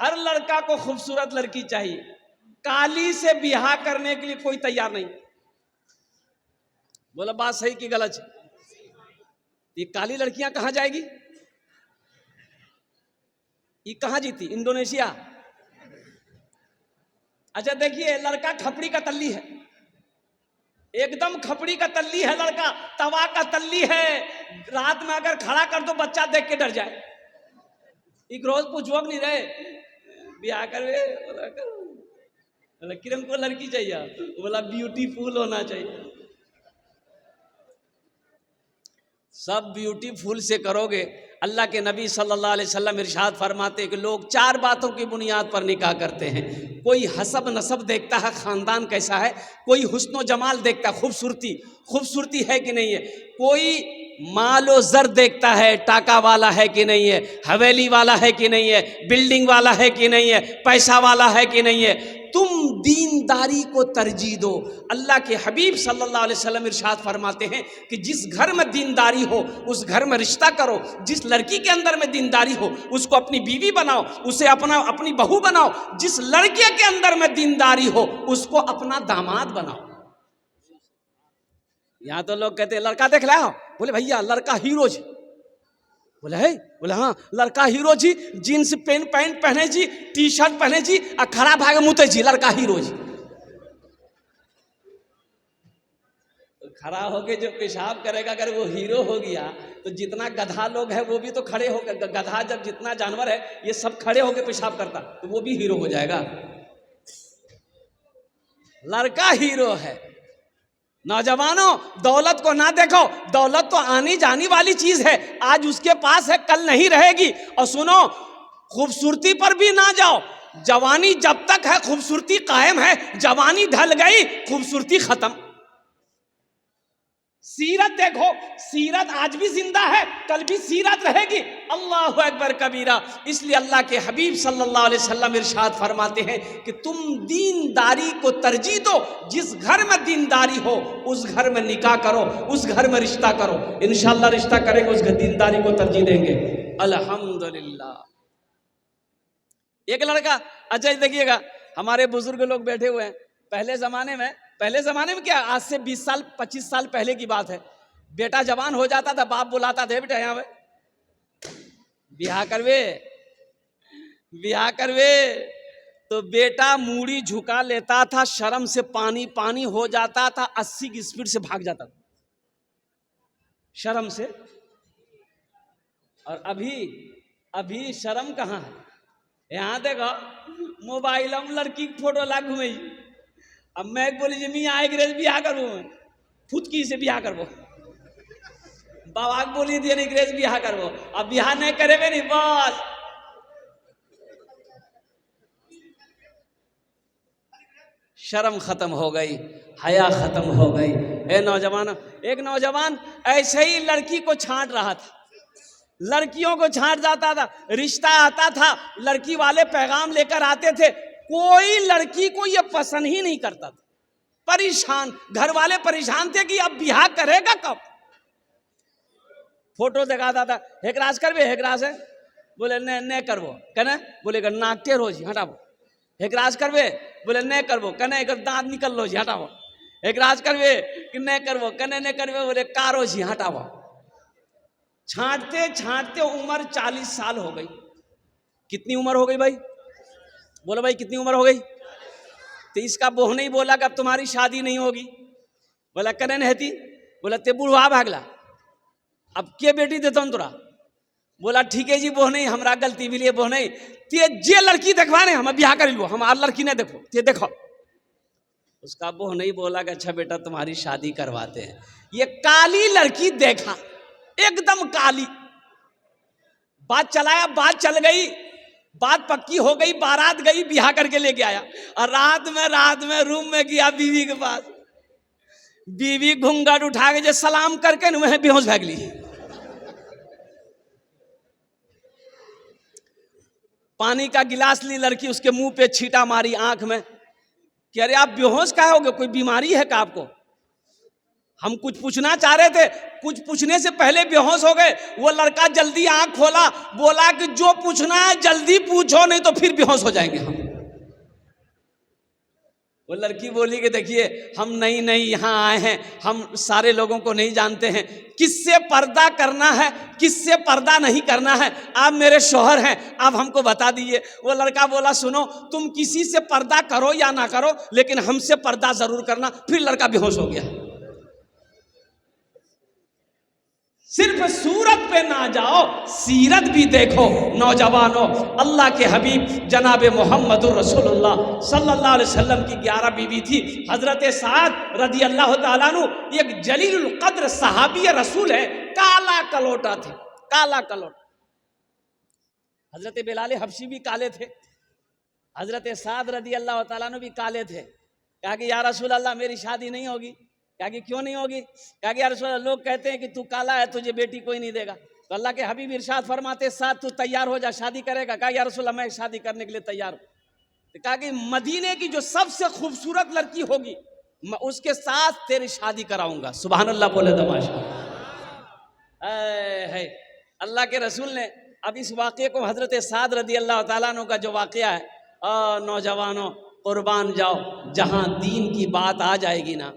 हर लड़का को खूबसूरत लड़की चाहिए, काली से ब्याह करने के लिए कोई तैयार नहीं। बोला बात सही कि गलत? ये काली लड़कियां कहां जाएगी? ये कहां जीती? इंडोनेशिया। अच्छा देखिए, लड़का खपड़ी का तल्ली है, एकदम खपड़ी का तल्ली है लड़का, तवा का तल्ली है। रात में अगर खड़ा कर दो बच्चा देख के डर जाए। एक रोज पूछो नहीं रहे ब्याह करवे, बोला किरण को लड़की चाहिए, बोला ब्यूटीफुल होना चाहिए। सब ब्यूटीफुल से करोगे। अल्लाह के नबी सल्लल्लाहु अलैहि वसल्लम इरशाद फरमाते कि लोग 4 बातों की बुनियाद पर निकाह करते हैं। कोई हसब नसब देखता है, ख़ानदान कैसा है। कोई हुस्न जमाल देखता है, खूबसूरती है कि नहीं है। कोई मालो ज़र देखता है, टाका वाला है कि नहीं है, हवेली वाला है कि नहीं है, बिल्डिंग वाला है कि नहीं है, पैसा वाला है कि नहीं है। तुम दीनदारी को तरजीह दो। अल्लाह के हबीब सल्लल्लाहु अलैहि वसल्लम इरशाद फरमाते हैं कि जिस घर में दीनदारी हो उस घर में रिश्ता करो। जिस लड़की के अंदर में दीनदारी हो उसको अपनी बीवी बनाओ, उसे अपनी बहू बनाओ। जिस लड़के के अंदर में दीनदारी हो उसको अपना दामाद बनाओ। यहां तो लोग कहते हैं लड़का देख लाओ, बोले भैया लड़का हीरो जी। बोले है, बोले हाँ लड़का हीरो जी, जीन्स पैंट पहने जी, टी शर्ट पहने जी, और खड़ा भाग मुते जी, लड़का हीरो जी। तो खड़ा होके जो पेशाब करेगा, अगर वो हीरो हो गया तो जितना गधा लोग है वो भी तो खड़े होकर, गधा जब जितना जानवर है ये सब खड़े होके पेशाब करता तो वो भी हीरो हो जाएगा। लड़का हीरो है। नौजवानों, दौलत को ना देखो, दौलत तो आनी जानी वाली चीज है, आज उसके पास है कल नहीं रहेगी। और सुनो, खूबसूरती पर भी ना जाओ। जवानी जब तक है खूबसूरती कायम है, जवानी ढल गई खूबसूरती खत्म। सीरत देखो, सीरत आज भी जिंदा है, कल भी सीरत रहेगी। अल्लाहु अकबर कबीरा। इसलिए अल्लाह के हबीब सल्लल्लाहु अलैहि वसल्लम इरशाद फरमाते हैं कि तुम दीनदारी को तरजीह दो। जिस घर में दीनदारी हो उस घर में निकाह करो, उस घर में रिश्ता करो। इंशाअल्लाह रिश्ता करेंगे, उस दीनदारी को तरजीह देंगे। अल्हम्दुलिल्लाह। एक लड़का, अच्छा देखिएगा, हमारे बुजुर्ग लोग बैठे हुए हैं। पहले जमाने में क्या, आज से 20 साल 25 साल पहले की बात है। बेटा जवान हो जाता था, बाप बुलाता था, बेटा यहाँ ब्याह करवे। तो बेटा मूड़ी झुका लेता था, शर्म से पानी पानी हो जाता था, 80 की स्पीड से भाग जाता था शर्म से। और अभी शर्म कहाँ है? यहाँ देखो मोबाइल में लड़की की फोटो ला घूमे। अब मैं बोली जी मैं आए अंग्रेज ब्याह करबो, फुटकी से ब्याह करबो। बाबा बोली दिए अंग्रेज ब्याह करबो, अब ब्याह नहीं करेबे नहीं, बस शर्म खत्म हो गई, हया खत्म हो गई। ए नौजवान, एक नौजवान ऐसे ही लड़की को छांट रहा था, लड़कियों को छांट जाता था। रिश्ता आता था, लड़की वाले पैगाम लेकर आते थे, कोई लड़की को ये पसंद ही नहीं करता था। परेशान, घर वाले परेशान थे कि अब ब्याह करेगा कब। फोटो दिखाता था, हेकराज करबे, हेकराज है, बोले ने करबो, कहने बोले नाकते रोज हटाबो। हेकराज करबे, बोले नहीं करबो, कहने दांत निकल लो जी हटाबो। हेकराज करबे कि नहीं करबो, कहने नहीं करबे, बोले कारो जी हटाबो। छांटते छांटते उम्र 40 साल हो गई। कितनी उम्र हो गई भाई? बोलो भाई कितनी उम्र हो गई? तो इसका बोह नहीं बोला कि अब तुम्हारी शादी नहीं होगी। बोला कने नहीं थी, बोला ते बुढ़वा भागला, अब के बेटी देता हूँ तोरा। बोला ठीक है जी, बोह नहीं, हमारा गलती भी लिए बोह नहीं, ते जे लड़की देखवाने हम ब्याह कर लो, हम लड़की नहीं देखो, ते देखो। उसका बोह नहीं बोला कि अच्छा बेटा तुम्हारी शादी करवाते हैं। ये काली लड़की देखा, एकदम काली। बात चलाया, बात चल गई, बात पक्की हो गई, बारात गई, ब्याह करके लेके आया। और रात में रूम में गया बीवी के पास। बीवी घूंघट उठा के जो सलाम करके न वह बेहोश भाग ली। पानी का गिलास ली लड़की, उसके मुंह पे छींटा मारी आंख में कि अरे आप बेहोश काहे हो गए, कोई बीमारी है क्या आपको? हम कुछ पूछना चाह रहे थे, कुछ पूछने से पहले बेहोश हो गए। वो लड़का जल्दी आंख खोला, बोला कि जो पूछना है जल्दी पूछो, नहीं तो फिर बेहोश हो जाएंगे हम। वो लड़की बोली कि देखिए हम नहीं नहीं यहाँ आए हैं, हम सारे लोगों को नहीं जानते हैं, किससे पर्दा करना है किससे पर्दा नहीं करना है, आप मेरे शौहर हैं, आप हमको बता दीजिए। वो लड़का बोला सुनो, तुम किसी से पर्दा करो या ना करो, लेकिन हमसे पर्दा जरूर करना। फिर लड़का बेहोश हो गया। सिर्फ सूरत पे ना जाओ, सीरत भी देखो नौजवानों। अल्लाह के हबीब जनाब मोहम्मदुर रसूलुल्लाह सल्लल्लाहु अलैहि वसल्लम की 11 बीवी थी। हजरत साद रदी अल्लाह तआला अन्हु एक जलीलुल कद्र सहाबी रसूल है, काला कलोटा थे, काला कलोटा। हजरत बिलाल हबशी भी काले थे, हजरत साद रदी अल्लाह तआला अन्हु भी काले थे। कहा कि या रसूल अल्लाह मेरी शादी नहीं होगी। कहा कि क्यों नहीं होगी? कहा कि या रसूल अल्लाह लोग कहते हैं कि तू काला है, तुझे बेटी कोई नहीं देगा। तो अल्लाह के हबीब इरशाद फरमाते साथ तू तैयार हो जा, शादी करेगा? कहा या रसूल अल्लाह मैं शादी करने के लिए तैयार हूँ। तो कहा कि मदीने की जो सबसे खूबसूरत लड़की होगी मैं उसके साथ तेरी शादी कराऊंगा। सुभान अल्लाह बोले दमाशा है। अल्लाह के रसूल ने अब इस वाक़े को हजरत साद रदी अल्लाह तआला अन्हु का जो वाक़या है, नौजवानों कुर्बान जाओ, जहाँ दीन की बात आ जाएगी ना,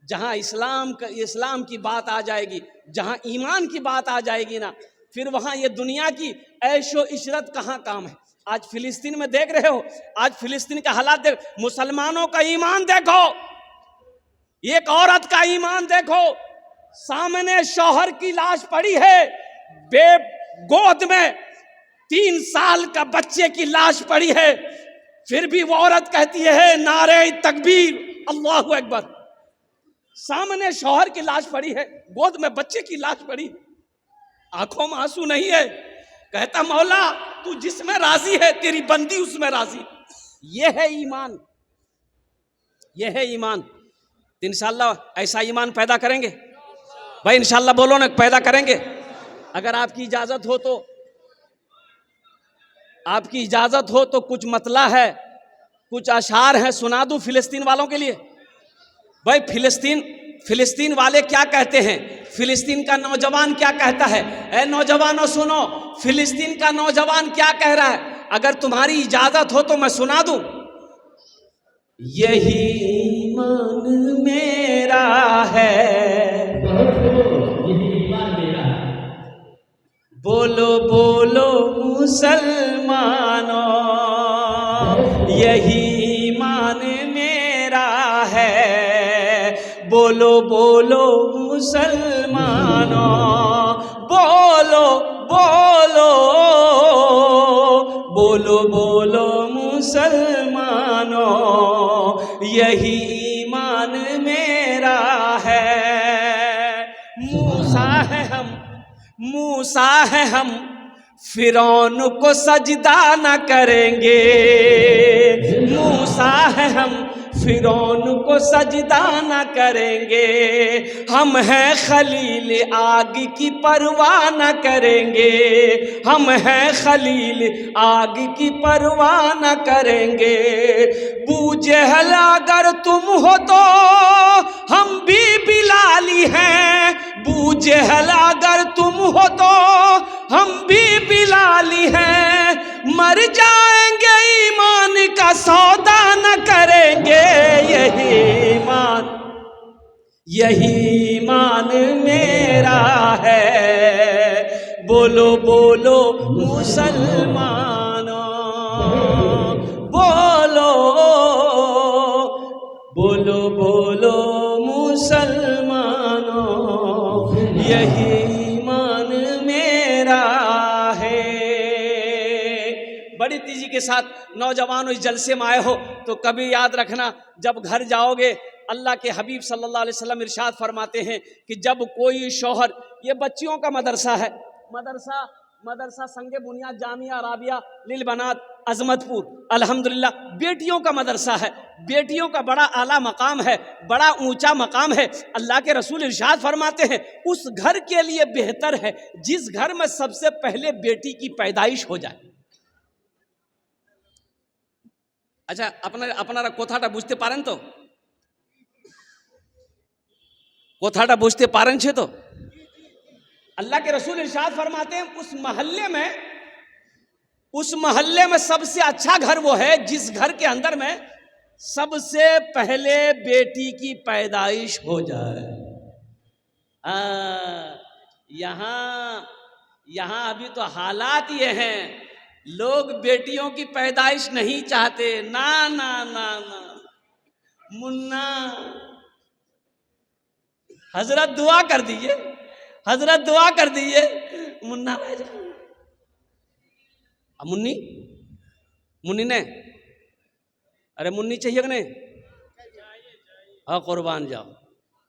जहाँ इस्लाम की बात आ जाएगी, जहाँ ईमान की बात आ जाएगी ना, फिर वहाँ ये दुनिया की ऐशो इशरत कहाँ काम है। आज फिलिस्तीन में देख रहे हो, आज फिलिस्तीन का हालात देख, मुसलमानों का ईमान देखो, एक औरत का ईमान देखो, सामने शौहर की लाश पड़ी है, गोद में 3 साल का बच्चे की लाश पड़ी है, फिर भी वो औरत कहती है नारे तकबीर अल्लाहु अकबर। सामने शौहर की लाश पड़ी है, गोद में बच्चे की लाश पड़ी है, आंखों में आंसू नहीं है, कहता मौला तू जिसमें राजी है तेरी बंदी उसमें राजी। ये है ईमान, ये है ईमान। इंशाल्लाह ऐसा ईमान पैदा करेंगे भाई, इंशाल्लाह बोलो ना, पैदा करेंगे। अगर आपकी इजाजत हो तो, आपकी इजाजत हो तो कुछ मतला है, कुछ अशार हैं, सुना दूं फिलिस्तीन वालों के लिए। भाई फिलिस्तीन वाले क्या कहते हैं, फिलिस्तीन का नौजवान क्या कहता है? ए नौजवानों सुनो, फिलिस्तीन का नौजवान क्या कह रहा है, अगर तुम्हारी इजाजत हो तो मैं सुना दूं। यही ईमान मेरा है, बोलो बोलो मुसलमानों, यही ईमान मेरा है, बोलो बोलो मुसलमानों, बोलो बोलो बोलो बोलो मुसलमानों, यही ईमान मेरा है। मूसा है हम फिरौन को सजदा न करेंगे, मूसा है हम फिरौन को सजदा न करेंगे, हम हैं खलील आग की परवाह न करेंगे, हम हैं खलील आग की परवाह न करेंगे। बूजहल अगर तुम हो तो हम भी बिलाली हैं, बूजहल अगर तुम हो तो हम भी बिलाली हैं, मर जाएंगे ईमान का सौदा न करेंगे, यही ईमान मेरा है, बोलो बोलो मुसलमानों, बोलो बोलो बोलो मुसलमानों, यही ईमान मेरा है। बड़ी तेजी के साथ नौजवानों इस जलसे में आए हो तो कभी याद रखना, जब घर जाओगे अल्लाह के हबीब सल्लल्लाहु अलैहि वसल्लम इरशाद फरमाते हैं कि जब कोई शौहर, ये बच्चियों का मदरसा है, मदरसा संगे बुनियाद जामिया राबिया लिल बनात अजमतपुर, अल्हम्दुलिल्लाह बेटियों का मदरसा है, बेटियों का बड़ा आला मकाम है, बड़ा ऊंचा मकाम है। अल्लाह के रसूल इरशाद फरमाते हैं उस घर के लिए बेहतर है जिस घर में सबसे पहले बेटी की पैदाइश हो जाए। अच्छा, अपना कोथाटा बुझते पारें तो कोथाटा बुझते पारन छे तो अल्लाह के रसूल इरशाद फरमाते हैं उस महल्ले में सबसे अच्छा घर वो है जिस घर के अंदर में सबसे पहले बेटी की पैदाइश हो जाए। यहाँ यहाँ अभी तो हालात ये हैं, लोग बेटियों की पैदाइश नहीं चाहते। ना ना ना ना मुन्ना, हजरत दुआ कर दीजिए, हजरत दुआ कर दीजिए, मुन्ना भाई जान। मुन्नी मुन्नी ने, अरे मुन्नी चाहिए कि नहीं? हाँ कुर्बान जाओ,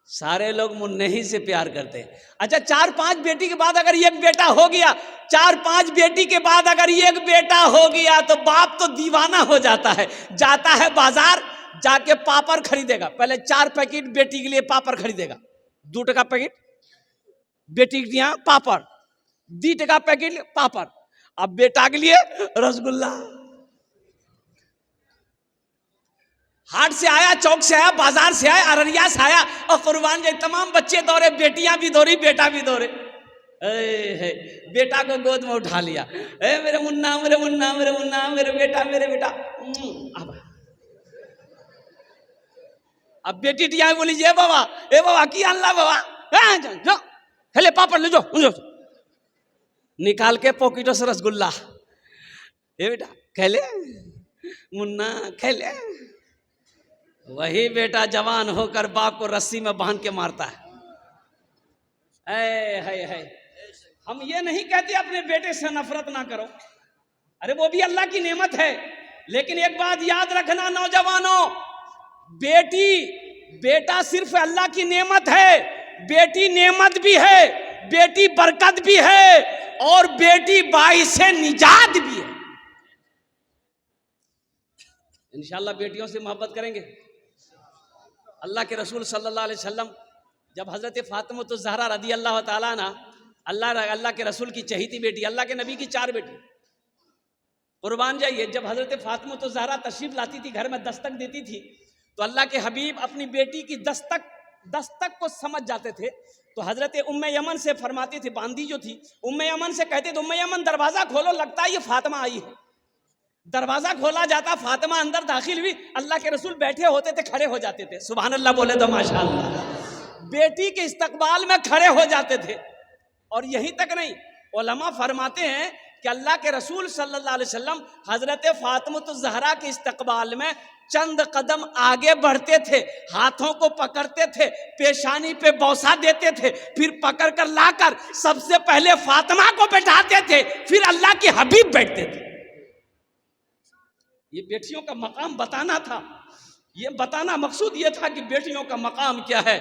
सारे लोग मुन्ने ही से प्यार करते हैं। अच्छा 4-5 बेटी के बाद अगर एक बेटा हो गया, 4-5 बेटी के बाद अगर एक बेटा हो गया तो बाप तो दीवाना हो जाता है, जाता है बाजार, जाके पापड़ खरीदेगा। पहले 4 पैकेट बेटी के लिए पापड़ खरीदेगा, 2 टका पैकेट बेटी के लिए पापड़, 2 टका पैकेट पापड़। अब बेटा के लिए रसगुल्ला। हाट से आया, चौक से आया, बाजार से आया, अररिया से आया, और कुर्बान जाए तमाम बच्चे दौड़े, बेटियां भी दौड़ी, बेटा भी दौड़े। बेटा को गोद में उठा लिया, मेरे मुन्ना, मेरे मुन्ना, मेरे मुन्ना, मेरे बेटा, मेरे बेटा। अब बेटी टिया बोली जे बाबा, ए बाबा की अल्लाह बाबा, जो हेले पापड़ ले जो, निकाल के पॉकेटों से रसगुल्ला, ए बेटा खेले मुन्ना खेले। वही बेटा जवान होकर बाप को रस्सी में बांध के मारता है। हम ये नहीं कहते अपने बेटे से नफरत ना करो, अरे वो भी अल्लाह की नेमत है। लेकिन एक बात याद रखना नौजवानों, बेटा सिर्फ अल्लाह की नेमत है, बेटी नेमत भी है, बेटी बरकत भी है, और बेटी बाइसे निजात भी है। इंशाअल्लाह बेटियों से मोहब्बत करेंगे। अल्लाह के रसूल सल्लल्लाहु अलैहि वसल्लम जब हजरत फातिमा तो ज़हरा रदी अल्लाह ताला अन्हा, अल्लाह के रसूल की चहीती बेटी, अल्लाह के नबी की 4 बेटी, कुर्बान जाइए, जब हजरत फातिमा तो ज़हरा तशरीफ लाती थी, घर में दस्तक देती थी, तो अल्लाह के हबीब अपनी बेटी की दस्तक को समझ जाते थे। तो हजरत उम्मे यमन से फरमाती थी, बांदी जो थी उम्मे यमन से कहते थे, उम्मे यमन दरवाजा खोलो, लगता है ये फातिमा आई है। दरवाजा खोला जाता, फातिमा अंदर दाखिल हुई, अल्लाह के रसूल बैठे होते थे, खड़े हो जाते थे। सुभान अल्लाह बोले तो माशाअल्लाह, बेटी के इस्तकबाल में खड़े हो जाते थे। और यहीं तक नहीं, उलमा फरमाते हैं कि अल्लाह के रसूल सल्लल्लाहु अलैहि वसल्लम हजरत फातिमा तो ज़हरा के इस्तकबाल में चंद कदम आगे बढ़ते थे, हाथों को पकड़ते थे, पेशानी पे बौसा देते थे, फिर पकड़ कर लाकर सबसे पहले फातिमा को बैठाते थे, फिर अल्लाह के हबीब बैठते थे। ये बेटियों का मकाम बताना था, ये बताना मकसूद ये था कि बेटियों का मकाम क्या है,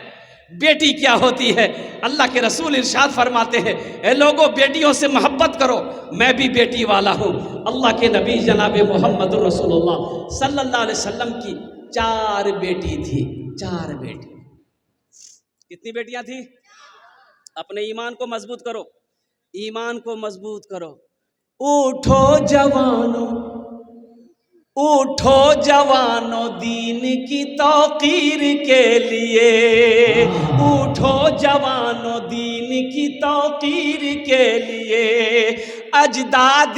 बेटी क्या होती है। अल्लाह के रसूल इरशाद फरमाते हैं, ए लोगों बेटियों से मोहब्बत करो, मैं भी बेटी वाला हूँ। अल्लाह के नबी जनाब मोहम्मद रसूलुल्लाह सल्लल्लाहु अलैहि वसल्लम की 4 बेटी थी, 4 बेटी। कितनी बेटियां थी? अपने ईमान को मजबूत करो, ईमान को मजबूत करो। उठो जवानों, उठो जवानों दीन की तौकीर के लिए, उठो जवानों दीन की तौकीर के लिए, अजदाद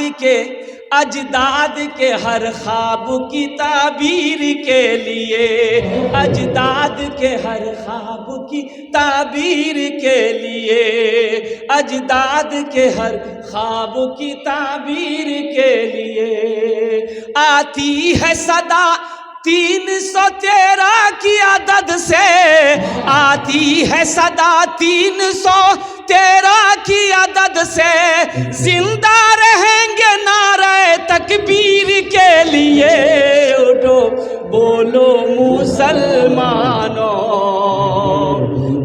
के हर ख्वाब की ताबीर के लिए, अजदाद के हर ख्वाब की ताबीर के लिए, अजदाद के हर ख्वाब की ताबीर के लिए। आती है सदा 313 की अदद से, आती है सदा 313 की अदद से, जिंदा रहेंगे नारे तकबीर के लिए। उठो बोलो मुसलमानों,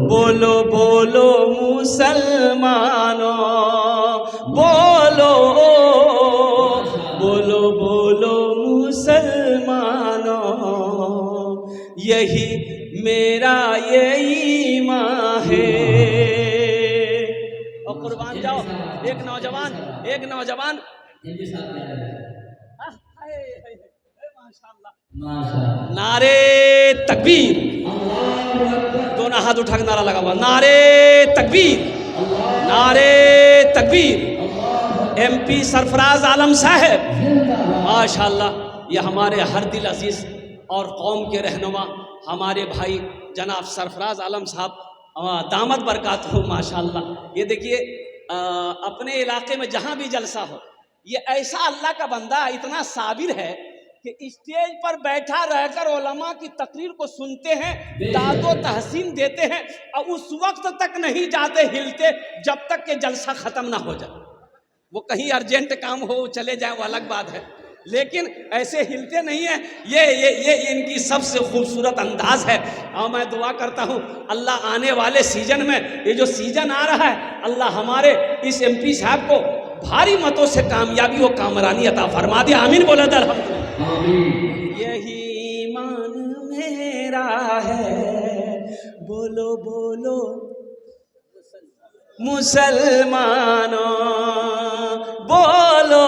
बोलो बोलो मुसलमानों, बोलो बोलो बोलो मुसलमानों, यही मेरा ये ईमान है। और कुर्बान जाओ, एक नौजवान माशाअल्लाह, नारे तकबीर, तो ना हाथ उठा के नारा लगा हुआ, नारे तकबीर, नारे तकबीर। MP सरफराज आलम साहब, माशाल्लाह, ये हमारे हर दिल अजीज और कौम के रहनुमा हमारे भाई जनाब सरफराज आलम साहब दामद बरकत हो माशाल्लाह। ये देखिए अपने इलाके में जहाँ भी जलसा हो, ये ऐसा अल्लाह का बंदा इतना साबिर है कि स्टेज पर बैठा रहकर उलमा की तकरीर को सुनते हैं, दादो तहसीन देते हैं, और उस वक्त तक नहीं जाते हिलते जब तक कि जलसा ख़त्म ना हो जाए। वो कहीं अर्जेंट काम हो चले जाए वो अलग बात है, लेकिन ऐसे हिलते नहीं हैं। ये इनकी सबसे खूबसूरत अंदाज है। और मैं दुआ करता हूँ अल्लाह आने वाले सीजन में, ये जो सीजन आ रहा है, अल्लाह हमारे इस MP साहब को भारी मतों से कामयाबी और कामरानी अता फरमा दिया। आमीन बोला दर। यही ईमान मेरा है, बोलो बोलो मुसलमानों, बोलो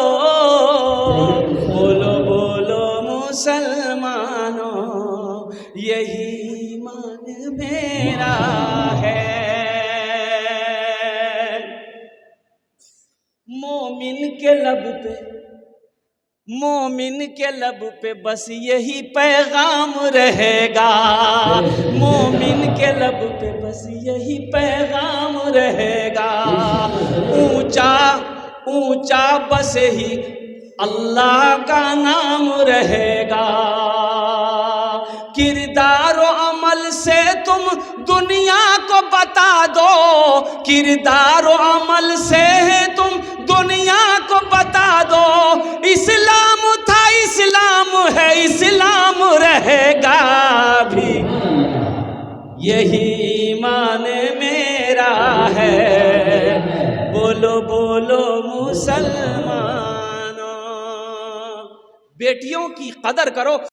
बोलो बोलो मुसलमानों, यही ईमान मेरा है। मोमिन के लब पे बस यही पैगाम रहेगा, मोमिन के लब पे बस यही पैगाम रहेगा। ऊंचा ऊंचा बस ही अल्लाह का नाम रहेगा। किरदार और अमल से तुम दुनिया को बता दो, किरदार और अमल से तुम दुनिया को बता दो। इस्लाम था इस्लाम है इस्लाम रहेगा भी, यही ईमान मेरा है, बोलो बोलो मुसलमानों। बेटियों की कदर करो।